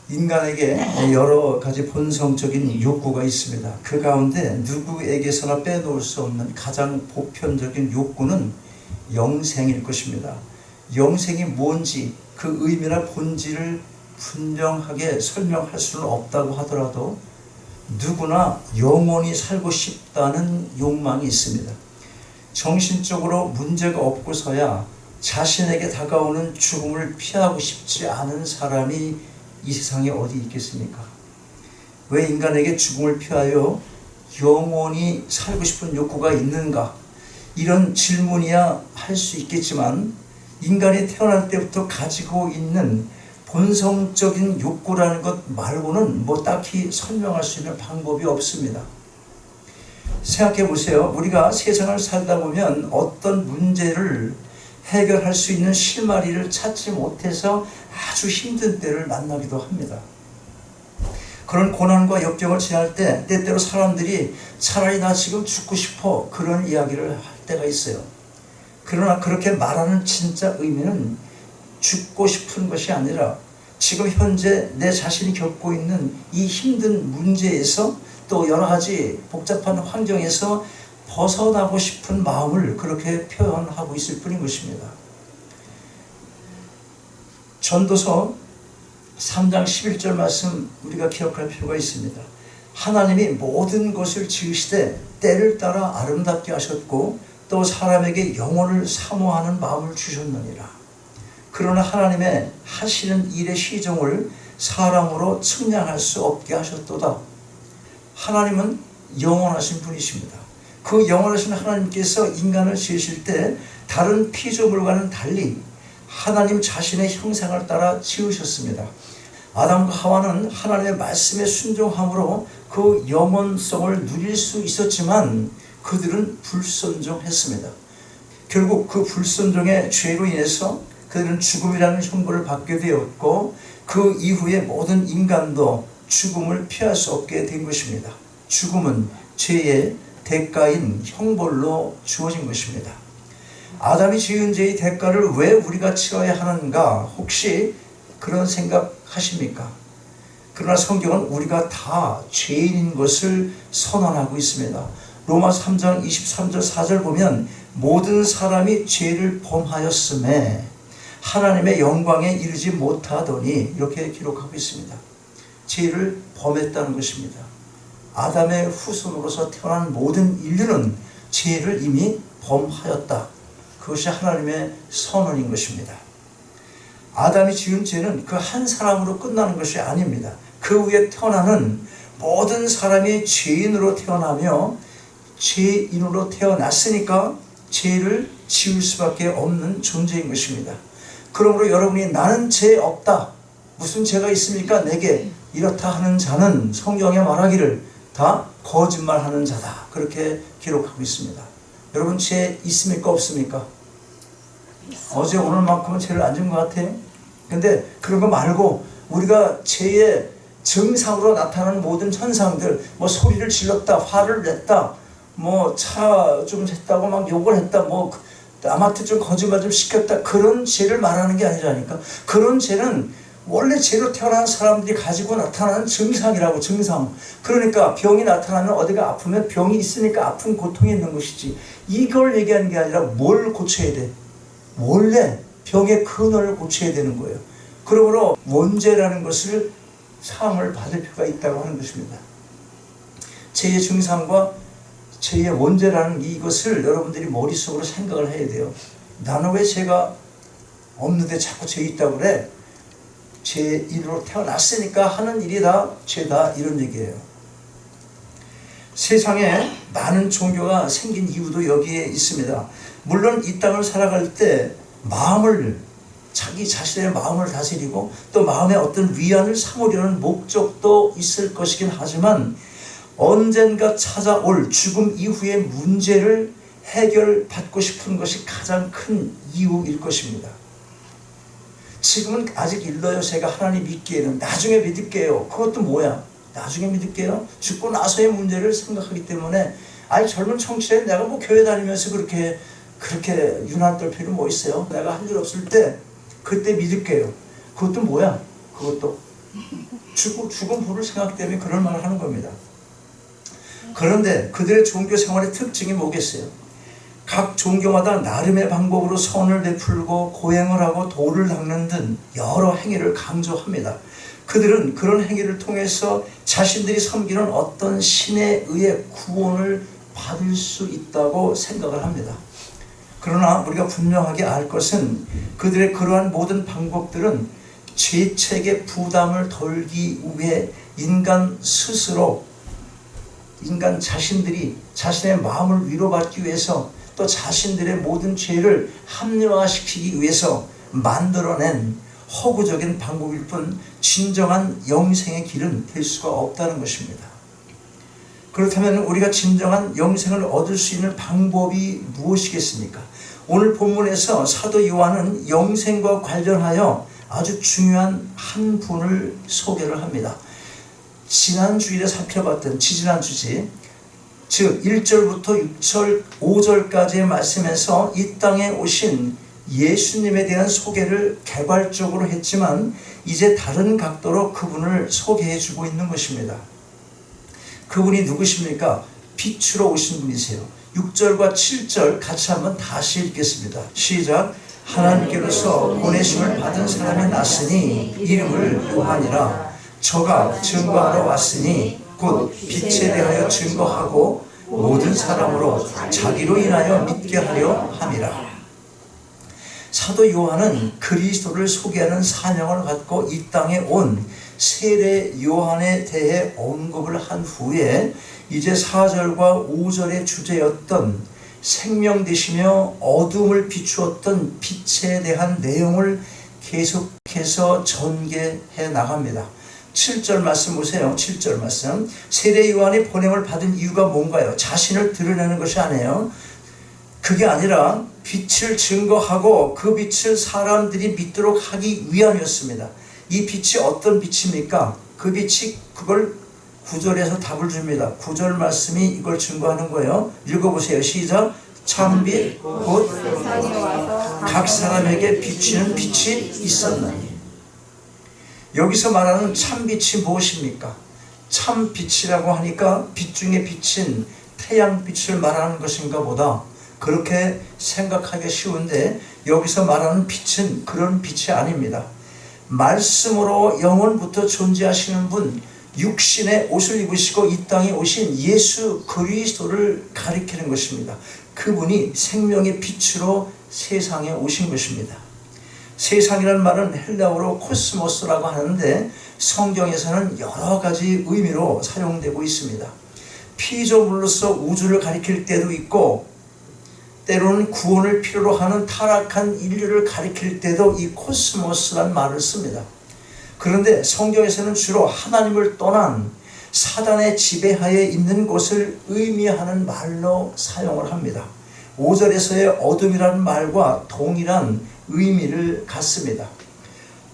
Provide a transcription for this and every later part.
인간에게 여러 가지 본성적인 욕구가 있습니다. 그 가운데 누구에게서나 빼놓을 수 없는 가장 보편적인 욕구는 영생일 것입니다. 영생이 뭔지 그 의미나 본질을 분명하게 설명할 수는 없다고 하더라도 누구나 영원히 살고 싶다는 욕망이 있습니다. 정신적으로 문제가 없고서야 자신에게 다가오는 죽음을 피하고 싶지 않은 사람이 이 세상에 어디 있겠습니까? 왜 인간에게 죽음을 피하여 영원히 살고 싶은 욕구가 있는가? 이런 질문이야 할 수 있겠지만 인간이 태어날 때부터 가지고 있는 본성적인 욕구라는 것 말고는 딱히 설명할 수 있는 방법이 없습니다. 생각해 보세요. 우리가 세상을 살다 보면 어떤 문제를 해결할 수 있는 실마리를 찾지 못해서 아주 힘든 때를 만나기도 합니다. 그런 고난과 역경을 지날 때 때때로 사람들이 차라리 나 지금 죽고 싶어 그런 이야기를 할 때가 있어요. 그러나 그렇게 말하는 진짜 의미는 죽고 싶은 것이 아니라 지금 현재 내 자신이 겪고 있는 이 힘든 문제에서 또 여러 가지 복잡한 환경에서 벗어나고 싶은 마음을 그렇게 표현하고 있을 뿐인 것입니다. 전도서 3장 11절 말씀 우리가 기억할 필요가 있습니다. 하나님이 모든 것을 지으시되 때를 따라 아름답게 하셨고 또 사람에게 영혼을 사모하는 마음을 주셨느니라. 그러나 하나님의 하시는 일의 시종을 사람으로 측량할 수 없게 하셨도다. 하나님은 영원하신 분이십니다. 그 영원하신 하나님께서 인간을 지으실 때 다른 피조물과는 달리 하나님 자신의 형상을 따라 지으셨습니다. 아담과 하와는 하나님의 말씀에 순종함으로 그 영원성을 누릴 수 있었지만 그들은 불순종했습니다. 결국 그 불순종의 죄로 인해서 그들은 죽음이라는 형벌을 받게 되었고 그 이후에 모든 인간도 죽음을 피할 수 없게 된 것입니다. 죽음은 죄의 대가인 형벌로 주어진 것입니다. 아담이 지은 죄의 대가를 왜 우리가 치러야 하는가 혹시 그런 생각 하십니까? 그러나 성경은 우리가 다 죄인인 것을 선언하고 있습니다. 로마 3장 23절 4절 보면 모든 사람이 죄를 범하였음에 하나님의 영광에 이르지 못하더니 이렇게 기록하고 있습니다. 죄를 범했다는 것입니다. 아담의 후손으로서 태어난 모든 인류는 죄를 이미 범하였다. 그것이 하나님의 선언인 것입니다. 아담이 지은 죄는 그 한 사람으로 끝나는 것이 아닙니다. 그 후에 태어나는 모든 사람이 죄인으로 태어나며 죄인으로 태어났으니까 죄를 지을 수밖에 없는 존재인 것입니다. 그러므로 여러분이 나는 죄 없다. 무슨 죄가 있습니까? 내게 이렇다 하는 자는 성경에 말하기를 다 거짓말하는 자다. 그렇게 기록하고 있습니다. 여러분 죄 있습니까? 없습니까? 어제 오늘만큼은 죄를 안 지은 것 같아요. 근데 그런 거 말고 우리가 죄의 증상으로 나타나는 모든 현상들, 소리를 질렀다, 화를 냈다, 차 좀 했다고 막 욕을 했다, 남한테 좀 거짓말 좀 시켰다, 그런 죄를 말하는 게 아니라니까. 그런 죄는 원래 죄로 태어난 사람들이 가지고 나타나는 증상이라고. 증상. 그러니까 병이 나타나면 어디가 아프면 병이 있으니까 아픈 고통이 있는 것이지, 이걸 얘기하는 게 아니라 뭘 고쳐야 돼. 원래 병의 근원을 고쳐야 되는 거예요. 그러므로 원죄라는 것을 사함을 받을 필요가 있다고 하는 것입니다. 죄의 증상과 죄의 원죄라는 이것을 여러분들이 머릿속으로 생각을 해야 돼요. 나는 왜 죄가 없는데 자꾸 죄 있다고 그래? 죄인으로 태어났으니까 하는 일이 다 죄다, 이런 얘기예요. 세상에 많은 종교가 생긴 이유도 여기에 있습니다. 물론 이 땅을 살아갈 때 자기 자신의 마음을 다스리고 또 마음에 어떤 위안을 삼으려는 목적도 있을 것이긴 하지만 언젠가 찾아올 죽음 이후의 문제를 해결받고 싶은 것이 가장 큰 이유일 것입니다. 지금은 아직 일러요. 제가 하나님 믿기에는 나중에 믿을게요. 그것도 뭐야? 나중에 믿을게요? 죽고 나서의 문제를 생각하기 때문에 젊은 청취자인 내가 교회 다니면서 그렇게 유난 떨 필요 있어요? 내가 할 일 없을 때 그때 믿을게요. 그것도 뭐야? 그것도 죽은 부를 생각 때문에 그런 말을 하는 겁니다. 그런데 그들의 종교 생활의 특징이 뭐겠어요? 각 종교마다 나름의 방법으로 선을 베풀고 고행을 하고 도를 닦는 등 여러 행위를 강조합니다. 그들은 그런 행위를 통해서 자신들이 섬기는 어떤 신에 의해 구원을 받을 수 있다고 생각을 합니다. 그러나 우리가 분명하게 알 것은 그들의 그러한 모든 방법들은 죄책의 부담을 덜기 위해 인간 자신들이 자신의 마음을 위로받기 위해서 또 자신들의 모든 죄를 합리화시키기 위해서 만들어낸 허구적인 방법일 뿐 진정한 영생의 길은 될 수가 없다는 것입니다. 그렇다면 우리가 진정한 영생을 얻을 수 있는 방법이 무엇이겠습니까? 오늘 본문에서 사도 요한은 영생과 관련하여 아주 중요한 한 분을 소개를 합니다. 지난 주일에 살펴봤던 지지난 주지, 즉 1절부터 6절, 5절까지의 말씀에서 이 땅에 오신 예수님에 대한 소개를 개괄적으로 했지만 이제 다른 각도로 그분을 소개해주고 있는 것입니다. 그분이 누구십니까? 빛으로 오신 분이세요. 6절과 7절 같이 한번 다시 읽겠습니다. 시작. 하나님께로서 보내심을 받은 사람이 났으니 이름을 요한이라. 저가 증거하러 왔으니 곧 빛에 대하여 증거하고 모든 사람으로 자기로 인하여 믿게 하려 함이라. 사도 요한은 그리스도를 소개하는 사명을 갖고 이 땅에 온 세례 요한에 대해 언급을 한 후에 이제 4절과 5절의 주제였던 생명 되시며 어둠을 비추었던 빛에 대한 내용을 계속해서 전개해 나갑니다. 7절 말씀 보세요. 7절 말씀. 세례 요한이 보냄을 받은 이유가 뭔가요? 자신을 드러내는 것이 아니에요. 그게 아니라 빛을 증거하고 그 빛을 사람들이 믿도록 하기 위함이었습니다. 이 빛이 어떤 빛입니까? 그 빛이 그걸 9절에서 답을 줍니다. 9절 말씀이 이걸 증거하는 거예요. 읽어보세요. 시작. 참빛 곧 각 사람에게 비치는 빛이 있었나니. 여기서 말하는 참빛이 무엇입니까? 참빛이라고 하니까 빛 중에 빛인 태양빛을 말하는 것인가 보다 그렇게 생각하기 쉬운데 여기서 말하는 빛은 그런 빛이 아닙니다. 말씀으로 영원부터 존재하시는 분, 육신의 옷을 입으시고 이 땅에 오신 예수 그리스도를 가리키는 것입니다. 그분이 생명의 빛으로 세상에 오신 것입니다. 세상이라는 말은 헬라어로 코스모스라고 하는데 성경에서는 여러 가지 의미로 사용되고 있습니다. 피조물로서 우주를 가리킬 때도 있고 때로는 구원을 필요로 하는 타락한 인류를 가리킬 때도 이 코스모스란 말을 씁니다. 그런데 성경에서는 주로 하나님을 떠난 사단의 지배하에 있는 곳을 의미하는 말로 사용을 합니다. 5절에서의 어둠이라는 말과 동일한 의미를 갖습니다.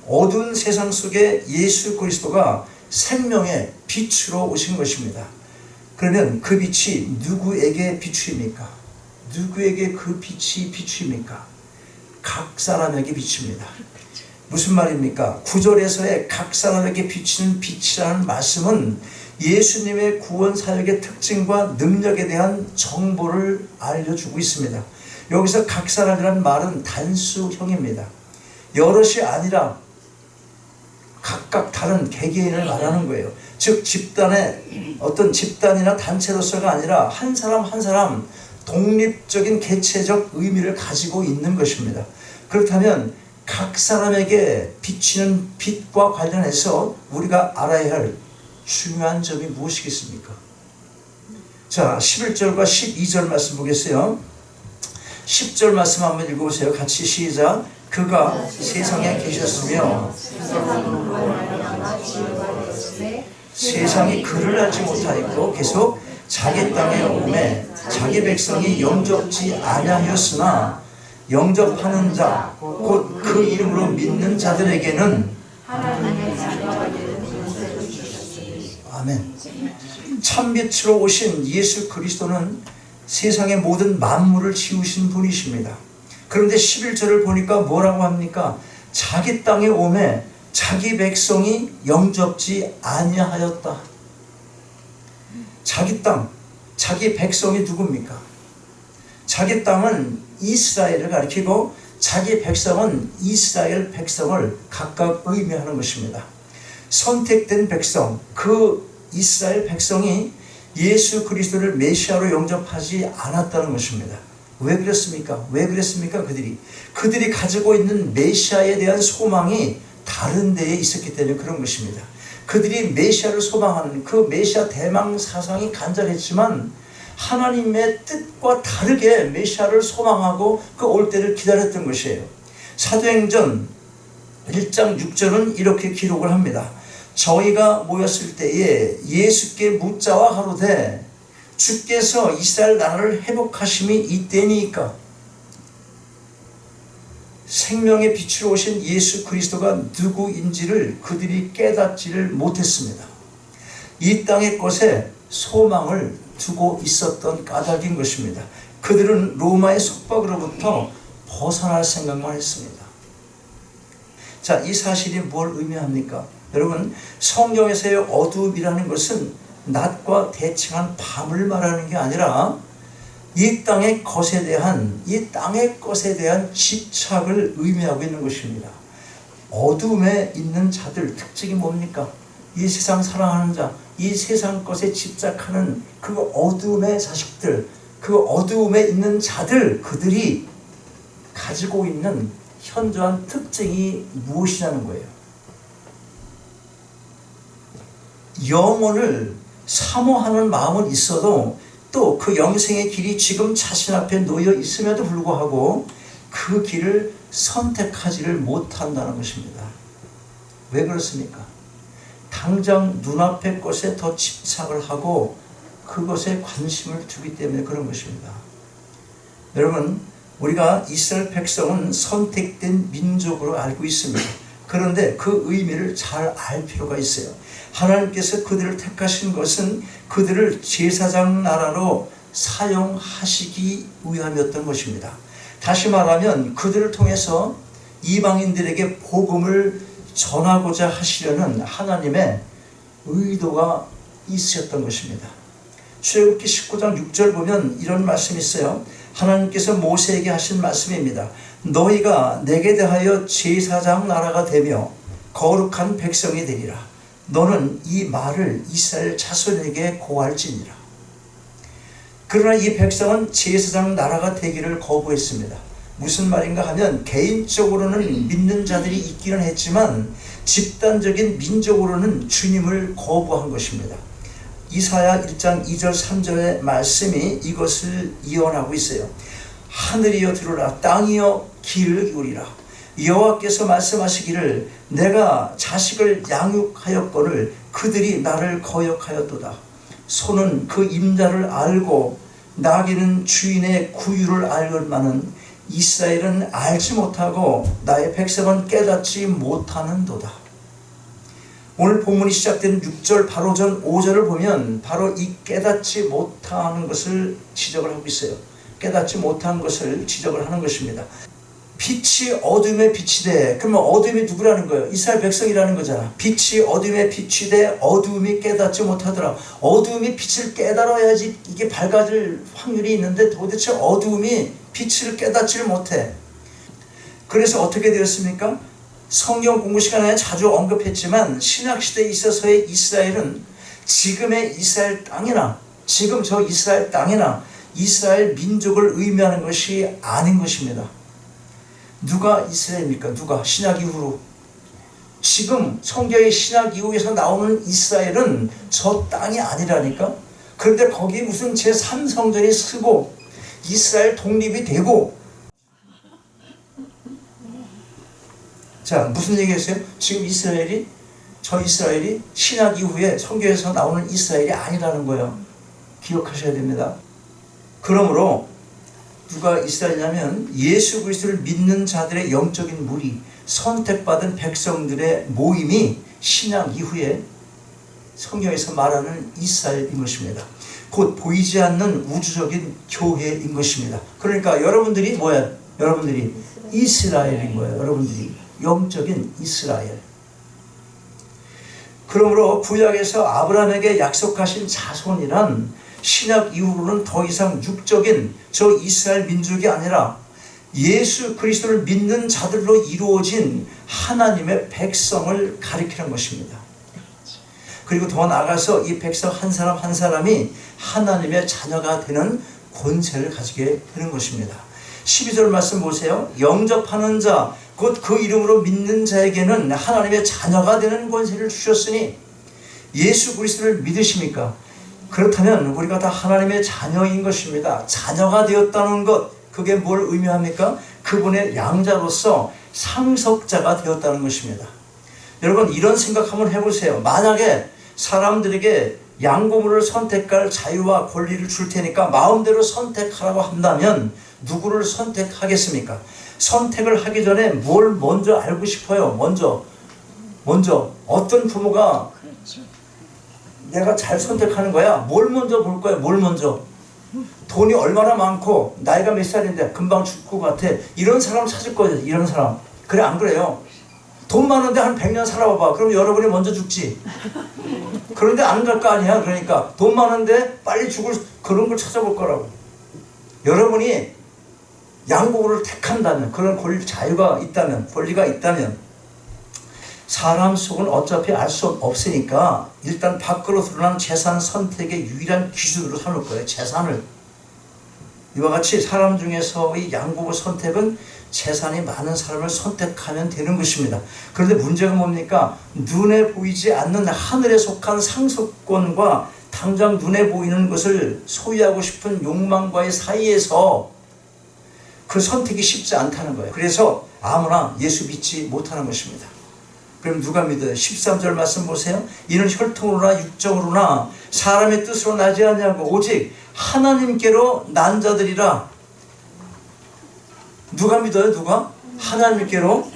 어두운 세상 속에 예수 그리스도가 생명의 빛으로 오신 것입니다. 그러면 그 빛이 누구에게 비추입니까? 누구에게 그 빛이 비추입니까? 각 사람에게 비춥니다. 무슨 말입니까? 9절에서의 각 사람에게 비치는 빛이라는 말씀은 예수님의 구원 사역의 특징과 능력에 대한 정보를 알려주고 있습니다. 여기서 각 사람이라는 말은 단수형입니다. 여럿이 아니라 각각 다른 개개인을 말하는 거예요. 즉 집단의 어떤 집단이나 단체로서가 아니라 한 사람 한 사람 독립적인 개체적 의미를 가지고 있는 것입니다. 그렇다면 각 사람에게 비치는 빛과 관련해서 우리가 알아야 할 중요한 점이 무엇이겠습니까? 자, 11절과 12절 말씀 보겠어요. 10절 말씀 한번 읽어보세요. 같이 시작. 그가 세상에 계셨으며 세상이 그를 알지 못하였고 계속 자기 땅에 오매 자기 백성이 영접지 아니하였으나 영접하는 자 곧 그 이름으로 믿는 자들에게는 아멘. 참빛으로 오신 예수 그리스도는 세상의 모든 만물을 지으신 분이십니다. 그런데 11절을 보니까 뭐라고 합니까? 자기 땅에 오매 자기 백성이 영접지 아니하였다. 자기 땅, 자기 백성이 누굽니까? 자기 땅은 이스라엘을 가리키고 자기 백성은 이스라엘 백성을 각각 의미하는 것입니다. 선택된 백성, 그 이스라엘 백성이 예수 그리스도를 메시아로 영접하지 않았다는 것입니다. 왜 그랬습니까? 왜 그랬습니까? 그들이 가지고 있는 메시아에 대한 소망이 다른 데에 있었기 때문에 그런 것입니다. 그들이 메시아를 소망하는 그 메시아 대망 사상이 간절했지만 하나님의 뜻과 다르게 메시아를 소망하고 그 올 때를 기다렸던 것이에요. 사도행전 1장 6절은 이렇게 기록을 합니다. 저희가 모였을 때에 예수께 묻자와 가로되 주께서 이스라엘 나라를 회복하심이 이때니까. 생명의 빛으로 오신 예수 그리스도가 누구인지를 그들이 깨닫지를 못했습니다. 이 땅의 것에 소망을 두고 있었던 까닭인 것입니다. 그들은 로마의 속박으로부터 벗어날 생각만 했습니다. 자, 이 사실이 뭘 의미합니까? 여러분, 성경에서의 어두움이라는 것은 낮과 대칭한 밤을 말하는 게 아니라 이 땅의 것에 대한 집착을 의미하고 있는 것입니다. 어두움에 있는 자들 특징이 뭡니까? 이 세상 사랑하는 자, 이 세상 것에 집착하는 그 어두움의 자식들, 그 어두움에 있는 자들, 그들이 가지고 있는 현저한 특징이 무엇이냐는 거예요. 영혼을 사모하는 마음은 있어도 또 그 영생의 길이 지금 자신 앞에 놓여 있음에도 불구하고 그 길을 선택하지를 못한다는 것입니다. 왜 그렇습니까? 당장 눈앞의 것에 더 집착을 하고 그것에 관심을 두기 때문에 그런 것입니다. 여러분, 우리가 이스라엘 백성은 선택된 민족으로 알고 있습니다. 그런데 그 의미를 잘 알 필요가 있어요. 하나님께서 그들을 택하신 것은 그들을 제사장 나라로 사용하시기 위함이었던 것입니다. 다시 말하면 그들을 통해서 이방인들에게 복음을 전하고자 하시려는 하나님의 의도가 있으셨던 것입니다. 출애굽기 19장 6절 보면 이런 말씀이 있어요. 하나님께서 모세에게 하신 말씀입니다. 너희가 내게 대하여 제사장 나라가 되며 거룩한 백성이 되리라. 너는 이 말을 이스라엘 자손에게 고할지니라. 그러나 이 백성은 제사장 나라가 되기를 거부했습니다. 무슨 말인가 하면 개인적으로는 믿는 자들이 있기는 했지만 집단적인 민족으로는 주님을 거부한 것입니다. 이사야 1장 2절 3절의 말씀이 이것을 이언하고 있어요. 하늘이여 들으라, 땅이여 귀를 기울이라. 여호와께서 말씀하시기를 내가 자식을 양육하였거늘 그들이 나를 거역하였도다. 소는 그 임자를 알고 나귀는 주인의 구유를 알건만은 이스라엘은 알지 못하고 나의 백성은 깨닫지 못하는도다. 오늘 본문이 시작된 6절 바로 전 5절을 보면 바로 이 깨닫지 못하는 것을 지적을 하고 있어요. 깨닫지 못한 것을 지적을 하는 것입니다. 빛이 어둠에 빛이 돼. 그러면 어둠이 누구라는 거예요? 이스라엘 백성이라는 거잖아. 빛이 어둠에 빛이 돼. 어둠이 깨닫지 못하더라. 어둠이 빛을 깨달아야지 이게 밝아질 확률이 있는데 도대체 어둠이 빛을 깨닫지를 못해. 그래서 어떻게 되었습니까? 성경 공부 시간에 자주 언급했지만 신약시대에 있어서의 이스라엘은 지금의 이스라엘 땅이나 지금 저 이스라엘 땅이나 이스라엘 민족을 의미하는 것이 아닌 것입니다. 누가 이스라엘입니까? 누가? 신약 이후로. 지금 성경의 신약 이후에서 나오는 이스라엘은 저 땅이 아니라니까? 그런데 거기에 무슨 제3성전이 서고 이스라엘 독립이 되고. 자, 무슨 얘기했어요? 지금 이스라엘이, 저 이스라엘이 신약 이후에 성경에서 나오는 이스라엘이 아니라는 거예요. 기억하셔야 됩니다. 그러므로 누가 이스라엘이냐면 예수 그리스도를 믿는 자들의 영적인 무리, 선택받은 백성들의 모임이 신약 이후에 성경에서 말하는 이스라엘인 것입니다. 곧 보이지 않는 우주적인 교회인 것입니다. 그러니까 여러분들이 뭐야? 여러분들이 이스라엘인 거예요. 여러분들이 영적인 이스라엘. 그러므로 구약에서 아브라함에게 약속하신 자손이란 신약 이후로는 더 이상 육적인 저 이스라엘 민족이 아니라 예수 그리스도를 믿는 자들로 이루어진 하나님의 백성을 가리키는 것입니다. 그리고 더 나아가서 이 백성 한 사람 한 사람이 하나님의 자녀가 되는 권세를 가지게 되는 것입니다. 12절 말씀 보세요. 영접하는 자, 곧 그 이름으로 믿는 자에게는 하나님의 자녀가 되는 권세를 주셨으니 예수 그리스도를 믿으십니까? 그렇다면 우리가 다 하나님의 자녀인 것입니다. 자녀가 되었다는 것, 그게 뭘 의미합니까? 그분의 양자로서 상속자가 되었다는 것입니다. 여러분, 이런 생각 한번 해보세요. 만약에 사람들에게 양고물을 선택할 자유와 권리를 줄 테니까 마음대로 선택하라고 한다면 누구를 선택하겠습니까? 선택을 하기 전에 뭘 먼저 알고 싶어요? 먼저 어떤 부모가 내가 잘 선택하는 거야? 뭘 먼저 볼 거야? 뭘 먼저? 돈이 얼마나 많고 나이가 몇 살인데 금방 죽을 것 같아. 이런 사람 찾을 거예요. 이런 사람. 그래, 안 그래요? 돈 많은데 한 100년 살아봐봐. 그럼 여러분이 먼저 죽지. 그런데 안 갈 거 아니야. 그러니까 돈 많은데 빨리 죽을 그런 걸 찾아볼 거라고. 여러분이 양보를 택한다면, 그런 권리, 자유가 있다면, 권리가 있다면, 사람 속은 어차피 알 수 없으니까 일단 밖으로 드러난 재산 선택의 유일한 기준으로 삼을 거예요. 재산을. 이와 같이 사람 중에서의 양보의 선택은 재산이 많은 사람을 선택하면 되는 것입니다. 그런데 문제가 뭡니까? 눈에 보이지 않는 하늘에 속한 상속권과 당장 눈에 보이는 것을 소유하고 싶은 욕망과의 사이에서 그 선택이 쉽지 않다는 거예요. 그래서 아무나 예수 믿지 못하는 것입니다. 그럼 누가 믿어요? 13절 말씀 보세요. 이는 혈통으로나 육정으로나 사람의 뜻으로 나지 않냐고 오직 하나님께로 난 자들이라. 누가 믿어요? 누가? 하나님께로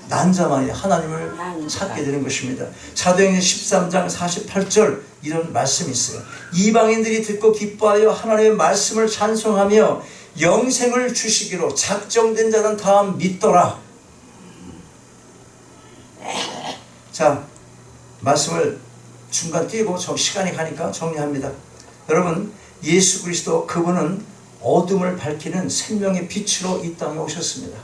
난 자만이 하나님을 찾게 되는 것입니다. 사도행전 13장 48절 이런 말씀이 있어요. 이방인들이 듣고 기뻐하여 하나님의 말씀을 찬송하며 영생을 주시기로 작정된 자는 다 믿더라. 자, 말씀을 중간 띄고 시간이 가니까 정리합니다. 여러분, 예수 그리스도 그분은 어둠을 밝히는 생명의 빛으로 이 땅에 오셨습니다.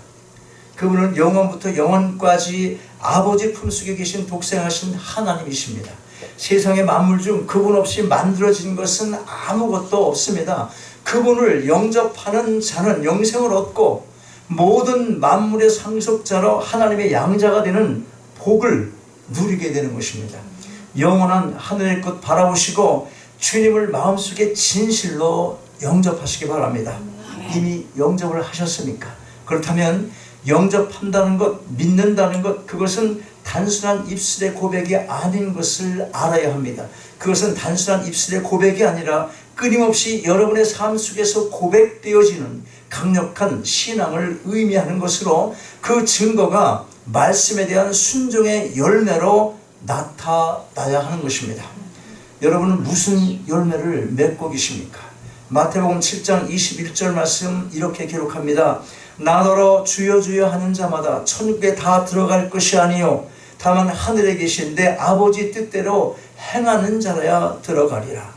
그분은 영원부터 영원까지 아버지 품속에 계신 독생하신 하나님이십니다. 세상의 만물 중 그분 없이 만들어진 것은 아무것도 없습니다. 그분을 영접하는 자는 영생을 얻고 모든 만물의 상속자로 하나님의 양자가 되는 복을 누리게 되는 것입니다. 영원한 하늘의 끝 바라보시고 주님을 마음속에 진실로 영접하시기 바랍니다. 이미 영접을 하셨습니까? 그렇다면 영접한다는 것, 믿는다는 것, 그것은 단순한 입술의 고백이 아닌 것을 알아야 합니다. 그것은 단순한 입술의 고백이 아니라 끊임없이 여러분의 삶 속에서 고백되어지는 강력한 신앙을 의미하는 것으로 그 증거가 말씀에 대한 순종의 열매로 나타나야 하는 것입니다. 여러분은 무슨 열매를 맺고 계십니까? 마태복음 7장 21절 말씀 이렇게 기록합니다. 나더러 주여 주여 하는 자마다 천국에 다 들어갈 것이 아니요 다만 하늘에 계신 내 아버지 뜻대로 행하는 자라야 들어가리라.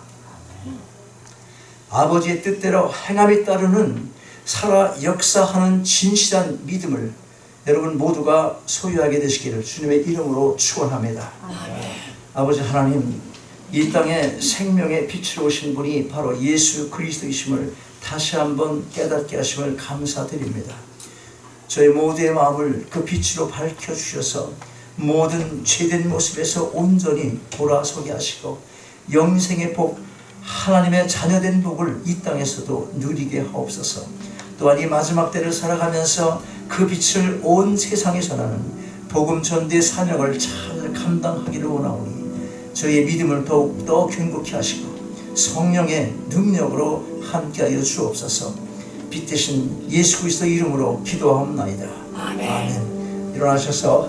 아버지의 뜻대로 행함에 따르는 살아 역사하는 진실한 믿음을 여러분 모두가 소유하게 되시기를 주님의 이름으로 축원합니다. 아버지 하나님, 이 땅에 생명의 빛으로 오신 분이 바로 예수 그리스도이심을 다시 한번 깨닫게 하심을 감사드립니다. 저희 모두의 마음을 그 빛으로 밝혀주셔서 모든 죄된 모습에서 온전히 돌아서게 하시고 영생의 복, 하나님의 자녀된 복을 이 땅에서도 누리게 하옵소서. 또한 이 마지막 때를 살아가면서 그 빛을 온 세상에 전하는 복음 전도의 사명을 잘 감당하기를 원하오니 저희의 믿음을 더욱더 견고케 하시고 성령의 능력으로 함께하여 주옵소서. 빛 대신 예수 그리스도 이름으로 기도하옵나이다. 아멘. 일어나셔서